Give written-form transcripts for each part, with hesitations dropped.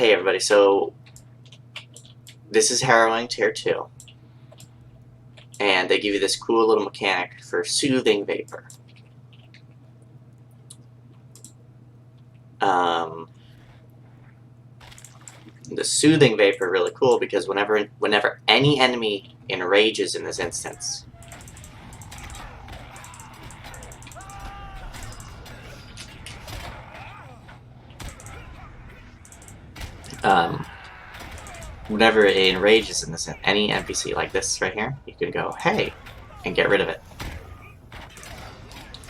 Hey everybody, so this is Harrowing Tier 2, and they give you this cool little mechanic for Soothing Vapor. The Soothing Vapor is really cool because whenever any enemy enrages in this instance, whenever it enrages in this, any NPC like this right here, you can go, hey, and get rid of it.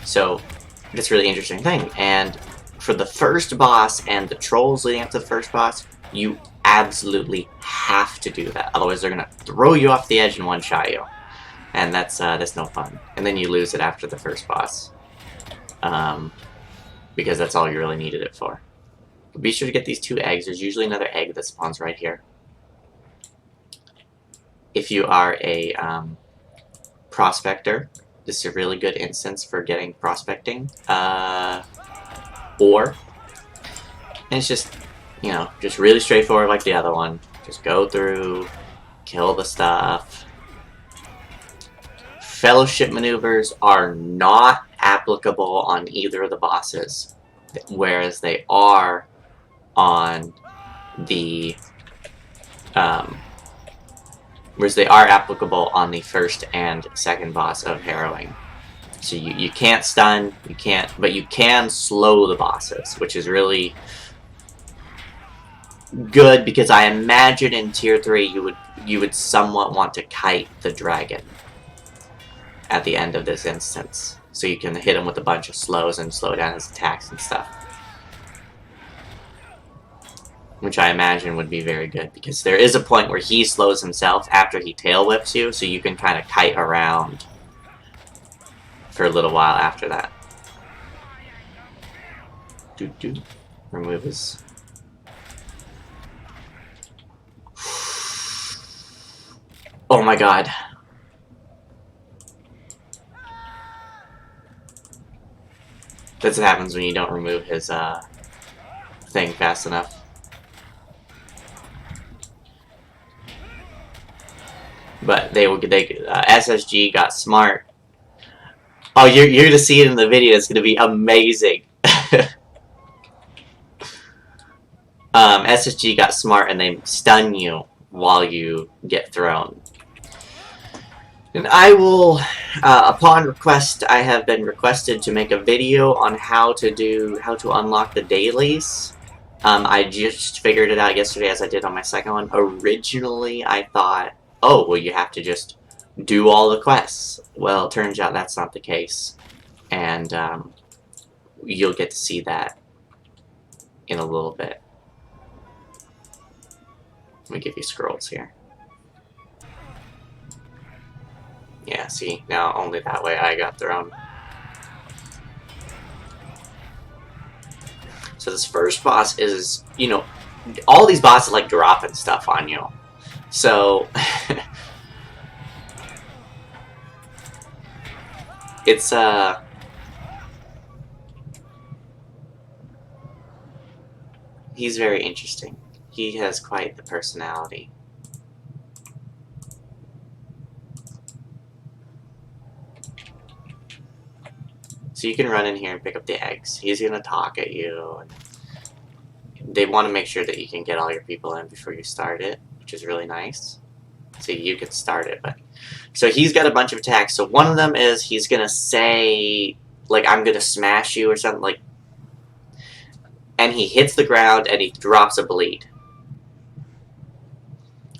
So, it's a really interesting thing, and for the first boss and the trolls leading up to the first boss, you absolutely have to do that. Otherwise, they're gonna throw you off the edge and one-shot you, and that's no fun. And then you lose it after the first boss, because that's all you really needed it for. But be sure to get these 2 eggs. There's usually another egg that spawns right here. If you are a prospector, this is a really good instance for getting prospecting. Ore. And it's just, you know, just really straightforward like the other one. Just go through, kill the stuff. Fellowship maneuvers are not applicable on either of the bosses, whereas they are on the applicable on the first and second boss of Harrowing. So you can't stun, but you can slow the bosses, which is really good because I imagine in Tier 3 you would somewhat want to kite the dragon at the end of this instance, so you can hit him with a bunch of slows and slow down his attacks and stuff. Which I imagine would be very good, because there is a point where he slows himself after he tail whips you, so you can kind of kite around for a little while after that. Remove his... Oh my god. That's what happens when you don't remove his thing fast enough. But SSG got smart. Oh, you're gonna see it in the video. It's gonna be amazing. SSG got smart and they stun you while you get thrown. And I will, upon request, I have been requested to make a video on how to unlock the dailies. I just figured it out yesterday, as I did on my second one. Originally, I thought, oh, well, you have to just do all the quests. Well, it turns out that's not the case. And you'll get to see that in a little bit. Let me give you scrolls here. Yeah, see, now only that way I got thrown. So this first boss is, you know, all these bosses like dropping stuff on you. So it's he's very interesting. He has quite the personality. So you can run in here and pick up the eggs. He's gonna talk at you. And they want to make sure that you can get all your people in before you start it, which is really nice. So you can start it, but... So he's got a bunch of attacks. So one of them is he's gonna say, like, I'm gonna smash you or something, like... And he hits the ground and he drops a bleed.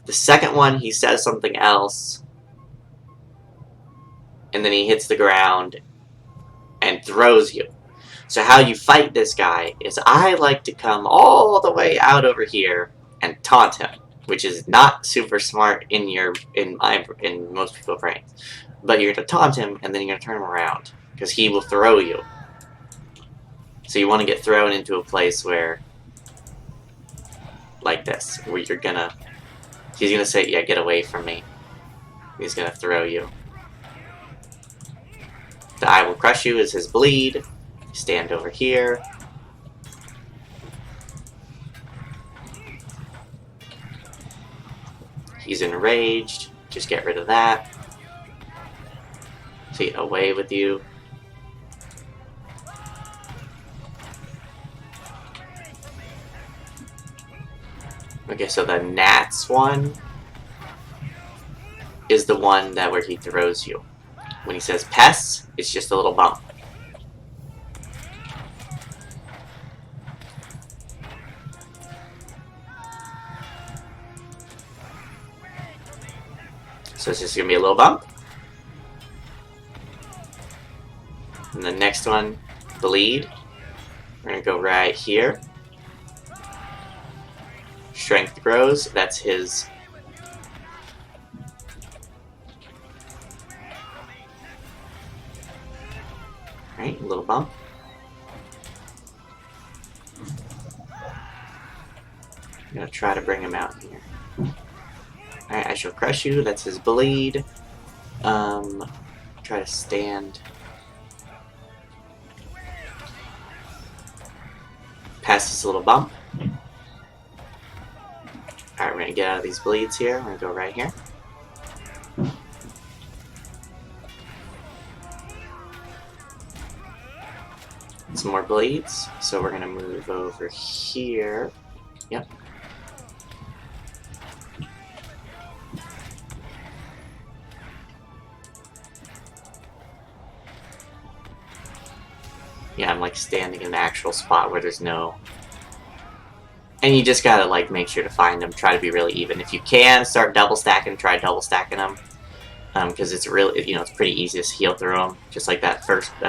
The second one, he says something else. And then he hits the ground and throws you. So how you fight this guy is I like to come all the way out over here and taunt him, which is not super smart in most people's brains. But you're gonna taunt him and then you're gonna turn him around because he will throw you. So you want to get thrown into a place where, like this, where you're gonna, he's gonna say, yeah, get away from me. He's gonna throw you. The I will crush you is his bleed. Stand over here. he's enraged, just get rid of that. See, away with you. Okay, so the gnats one is the one that where he throws you. When he says pests, it's just a little bump. So it's just gonna be a little bump. And the next one, bleed. We're gonna go right here. Strength grows, that's his. Alright, a little bump. I'm gonna try to bring him out here. Alright, I shall crush you, that's his bleed. Try to stand. Pass this little bump. Alright, we're gonna get out of these bleeds here. We're gonna go right here. Some more bleeds. So we're gonna move over here. Yep. Yeah, I'm like standing in the actual spot where there's no... And you just gotta like make sure to find them, try to be really even. If you can, start double stacking, try double stacking them. Because it's really, you know, it's pretty easy to heal through them. Just like that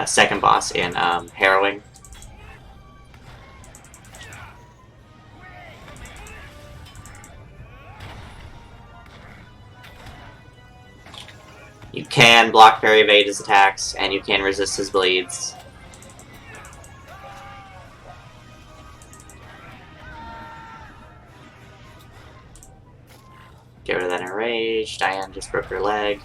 second boss in Harrowing. You can block, parry, evade his attacks, and you can resist his bleeds. Get rid of that enraged. Diane just broke her leg.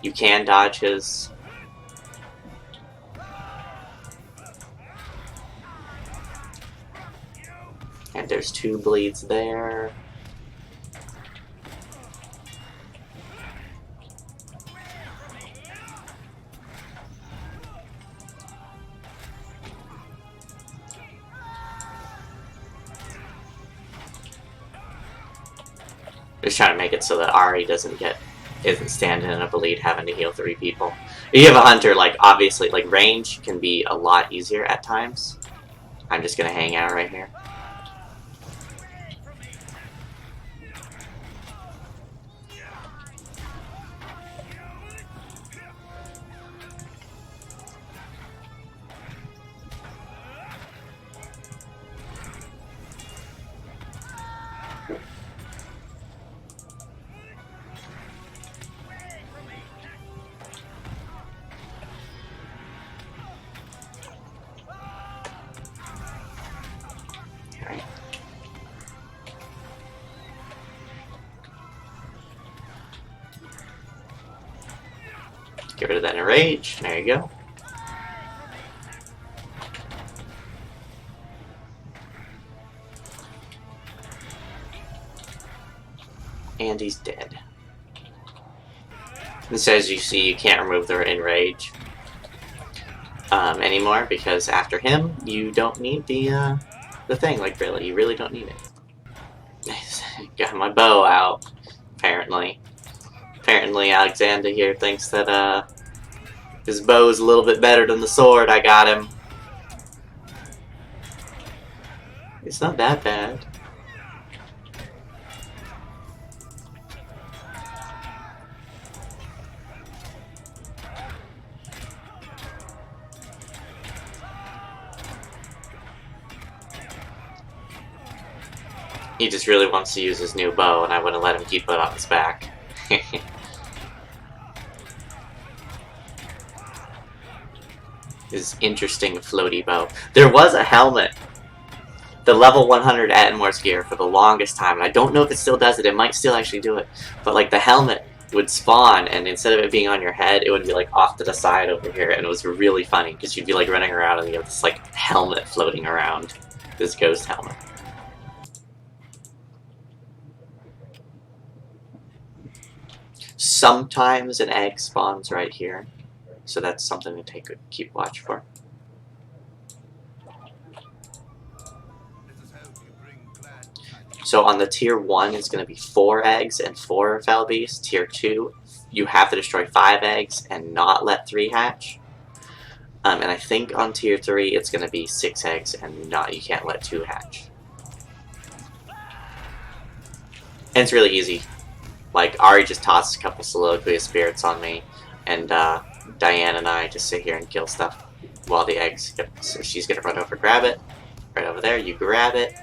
You can dodge his. And there's 2 bleeds there. Just trying to make it so that Ari isn't standing in a bleed having to heal 3 people. If you have a hunter, like obviously like range can be a lot easier at times. I'm just gonna hang out right here. Get rid of that enrage. There you go. And he's dead. It says you see you can't remove the enrage anymore because after him you don't need the thing. Like really, you really don't need it. Got my bow out. Apparently Alexander here thinks that his bow is a little bit better than the sword. I got him. It's not that bad. He just really wants to use his new bow, and I wouldn't let him keep it on his back. His interesting floaty bow. There was a helmet, the level 100 Atmore's gear, for the longest time, and I don't know if it still does it. It might still actually do it, but like the helmet would spawn, and instead of it being on your head, it would be like off to the side over here, and it was really funny because you'd be like running around and you have this like helmet floating around, this ghost helmet. Sometimes an egg spawns right here, so that's something to keep watch for. So on the tier 1, it's going to be 4 eggs and 4 fell beasts. Tier 2, you have to destroy 5 eggs and not let 3 hatch. And I think on tier 3, it's going to be 6 eggs and you can't let 2 hatch. And it's really easy. Like, Ari just tosses a couple Soliloquy of Spirits on me, and Diane and I just sit here and kill stuff while the eggs get... So she's going to run over, grab it. Right over there, you grab it.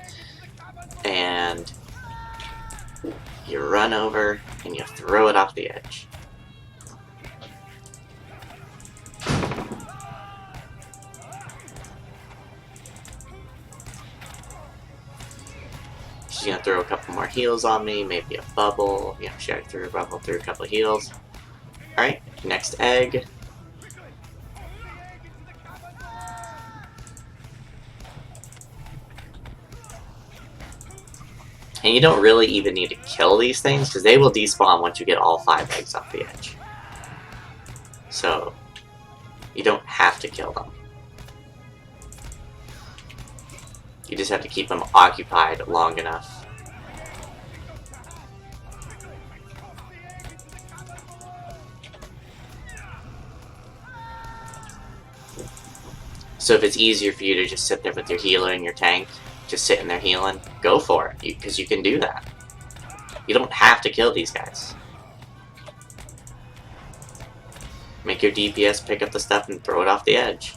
And you run over and you throw it off the edge. She's gonna throw a couple more heals on me, maybe a bubble. Yeah, she already threw a bubble, threw a couple of heals. Alright, next egg. And you don't really even need to kill these things, because they will despawn once you get all 5 eggs off the edge. So, you don't have to kill them. You just have to keep them occupied long enough. So if it's easier for you to just sit there with your healer and your tank, just sitting there healing, go for it, because you can do that. You don't have to kill these guys. Make your DPS pick up the stuff and throw it off the edge.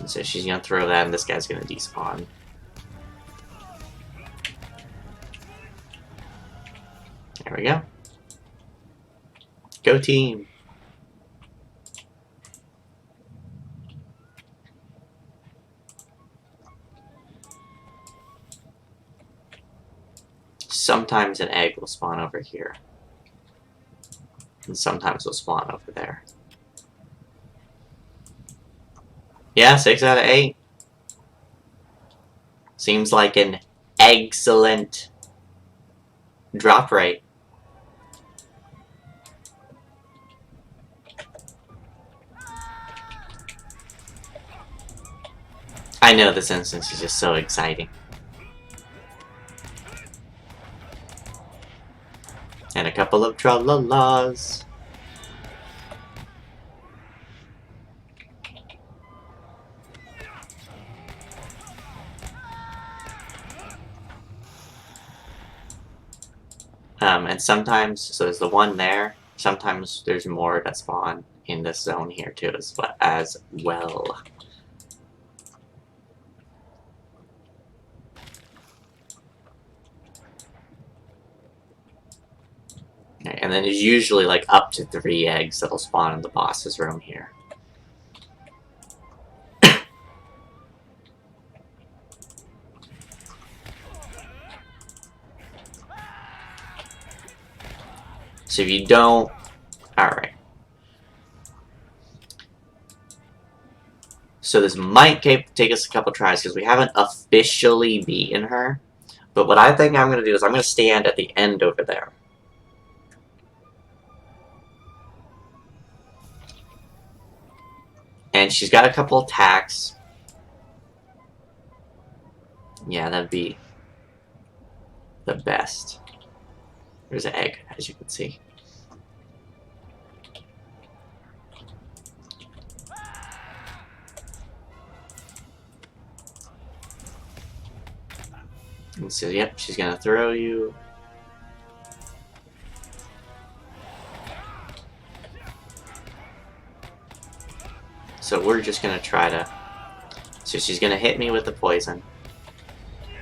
So she's gonna throw that, and this guy's gonna despawn. There we go. Go team! Sometimes an egg will spawn over here. And sometimes it'll spawn over there. Yeah, 6 out of 8. Seems like an excellent drop rate. I know this instance is just so exciting. And a couple of tra-la-las. And sometimes, so there's the one there, sometimes there's more that spawn in this zone here too as well. Okay, and then there's usually like up to 3 eggs that'll spawn in the boss's room here. So if you don't... Alright. So this might take us a couple tries because we haven't officially beaten her. But what I think I'm going to do is I'm going to stand at the end over there. And she's got a couple attacks. Yeah, that'd be the best. There's an egg, as you can see. And so, yep, she's gonna throw you. So we're just gonna try to... So she's gonna hit me with the poison.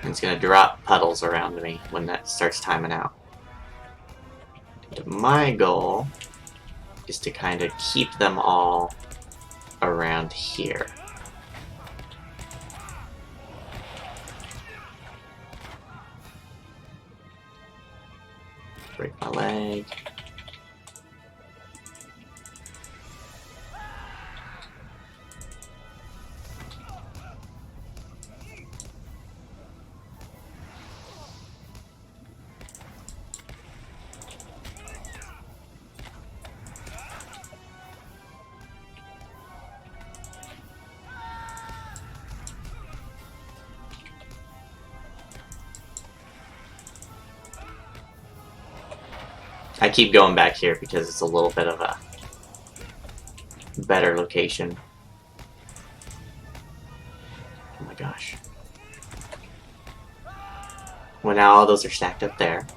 And it's gonna drop puddles around me when that starts timing out. My goal is to kind of keep them all around here. Break my leg. I keep going back here because it's a little bit of a better location. Oh my gosh. Well, now all those are stacked up there.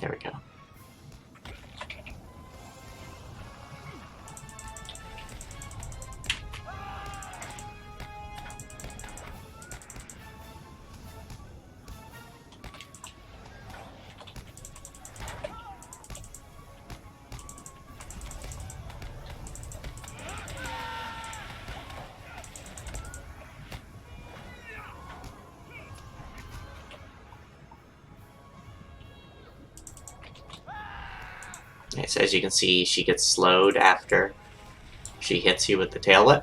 There we go. Okay, so as you can see, she gets slowed after she hits you with the tail whip.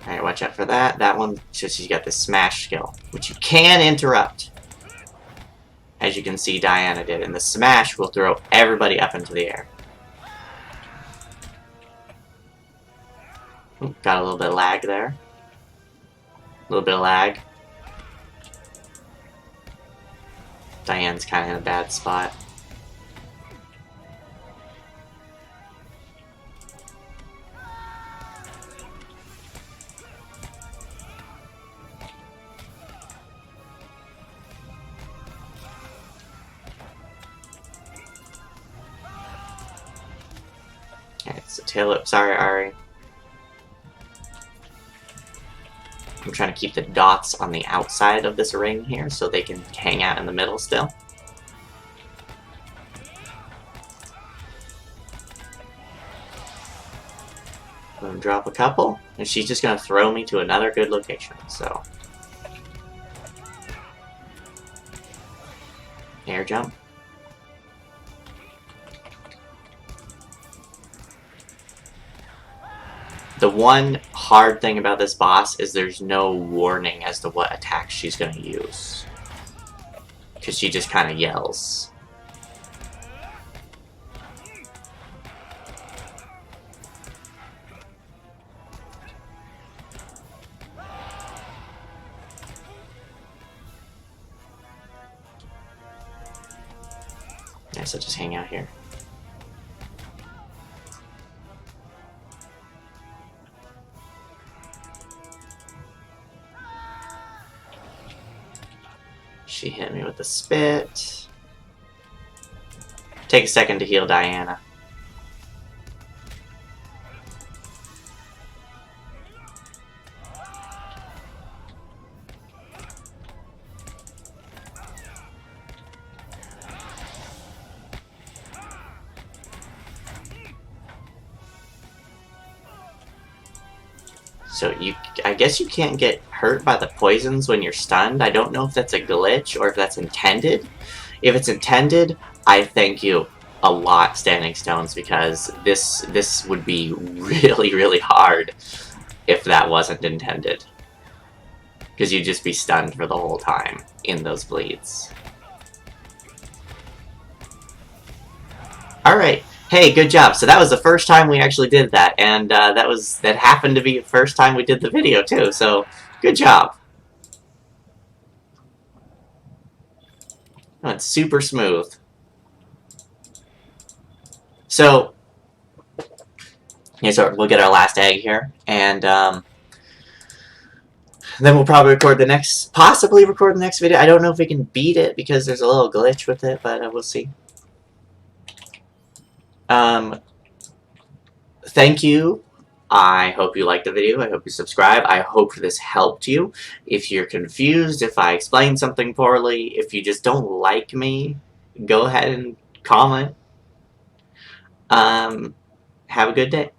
Alright, watch out for that. That one, she's got the smash skill, which you can interrupt. As you can see, Diana did. And the smash will throw everybody up into the air. Ooh, got a little bit of lag there. A little bit of lag. Diane's kind of in a bad spot. Alright, so tail whip. Sorry, Ari. I'm trying to keep the dots on the outside of this ring here so they can hang out in the middle still. I'm gonna drop a couple, and she's just gonna throw me to another good location, so. Air jump. The one hard thing about this boss is there's no warning as to what attack she's going to use. Because she just kind of yells. Yeah, so just hang out here. She hit me with the spit. Take a second to heal Diana. So I guess you can't get hurt by the poisons when you're stunned. I don't know if that's a glitch or if that's intended. If it's intended, I thank you a lot, Standing Stones, because this would be really, really hard if that wasn't intended. Because you'd just be stunned for the whole time in those bleeds. Alright. Hey, good job. So that was the first time we actually did that, and that happened to be the first time we did the video too. So good job. Oh, it's super smooth. So Yeah, so we'll get our last egg here, and then we'll probably possibly record the next video. I don't know if we can beat it because there's a little glitch with it, but we'll see. Thank you. I hope you liked the video. I hope you subscribe. I hope this helped you. If you're confused, if I explained something poorly, if you just don't like me, go ahead and comment. Have a good day.